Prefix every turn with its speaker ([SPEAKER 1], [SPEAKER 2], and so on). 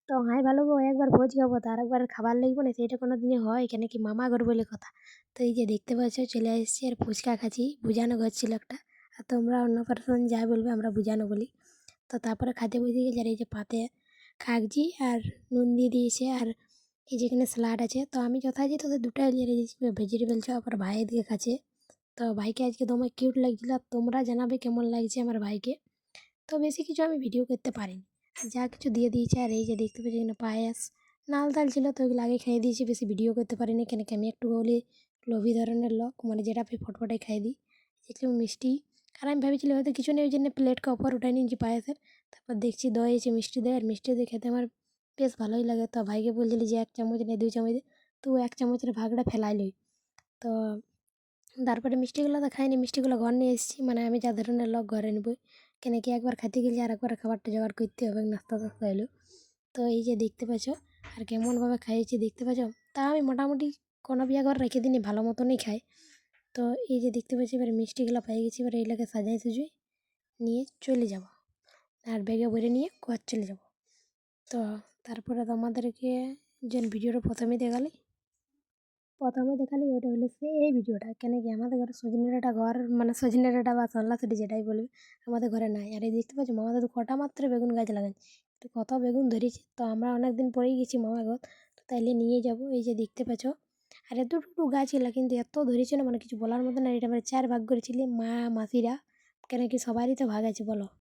[SPEAKER 1] তো আমি ভালো গো একবার ভোজ খাবো তো আরেকবার খাবার লাগবে না সেইটা কোনো দিনই হয় এখানে কি মামা ঘর বলে কথা। তো এই যে দেখতে পাচ্ছ চলে এসেছি আর ফুচকা খাচ্ছি, বুঝানো ঘর ছিল একটা। আর তোমরা অন্য পার্সন যাই বলবে আমরা বুঝানো বলি। তো তারপরে খাতে বসে গেছি আর এই যে পাতে খাচ্ছি আর নুন দিয়ে দিয়েছে আর এই যেখানে স্যালাড আছে। তো আমি যথারীতি তোদের দুটাই নিয়ে দিয়েছি ভেজিটেবল চপ আর ভাই এদিকে খাচ্ছে। তো ভাইকে আজকে দমে কিউট লাগছিল, আর তোমরা জানাবে কেমন লাগছে আমার ভাইকে। তো বেশি কিছু আমি ভিডিও করতে পারিনি, যা কিছু দিয়ে দিয়েছে। আর এই যে দেখতে পাচ্ছি এখানে পায়েস নাল ডাল ছিল, তো ওইগুলো আগে খেয়ে দিয়েছি, বেশি ভিডিও করতে পারিনি কেন কি আমি একটু বলি লোভী ধরনের লোক, মানে যেটা আমি ফটফটাই খাই দিই। দেখলাম মিষ্টি, আর আমি ভেবেছিলাম হয়তো কিছু নেই, ওই জন্য প্লেটকে ওপর উঠাই নিয়েছি পায়েসের। তারপর দেখছি দই আছে, মিষ্টি দই, আর মিষ্টি দই খেতে আমার বেশ ভালোই লাগে। তো ভাইকে বলছিলি যে 1 চামচ নেই 2 চামচ দে, তো 1 চামচের ভাগটা ফেলাই লই। তো তারপরে মিষ্টিগুলো তো খাইনি, মিষ্টিগুলো ঘর নিয়ে এসেছি, মানে আমি যা ধরনের লোক ঘরে নেবই কেন কি একবার খেতে গেলে আর একবার খাবারটা জোগাড় করতে হবে, নাস্তা টাস্তা এলো। তো এই যে দেখতে পাচ্ছ আর কেমনভাবে খাইয়েছি দেখতে পাচ্ছ। তা আমি মোটামুটি কোনো বিয়া ঘর রেখে দিনই ভালো মতনই খাই। তো এই যে দেখতে পাচ্ছি এবার মিষ্টিগুলো পেয়ে গেছি, এবার এইগুলোকে সাজাই সুজুই নিয়ে চলে যাব আর ব্যাগে ভরে নিয়ে ঘর চলে যাব। তো তারপরে তোমাদেরকে যে ভিডিওটা প্রথমে দেখালি ওটা হলো সে এই ভিডিওটা কেন কি আমাদের ঘরে সজনে ডাঁটা ঘর, মানে সজনে ডাঁটা বা সল্লা সেটি যেটাই বলবে আমাদের ঘরে নাই। আর এই দেখতে পাচ্ছি মামা দাদু কটা মাত্র বেগুন গাছ লাগাচ্ছে, তো কত বেগুন ধরেছে। তো আমরা অনেক দিন পরেই গেছি মামা ঘর, তো তাইলে নিয়ে যাব। এই যে দেখতে পাচ্ছ আর এতটুকু গাছ এলা কিন্তু এত ধরেছে না, মানে কিছু বলার মতো না। এটা মানে 4 ভাগ করেছিলি মা মাসিরা, কেন কি সবারই তো ভাগ আছে বলো।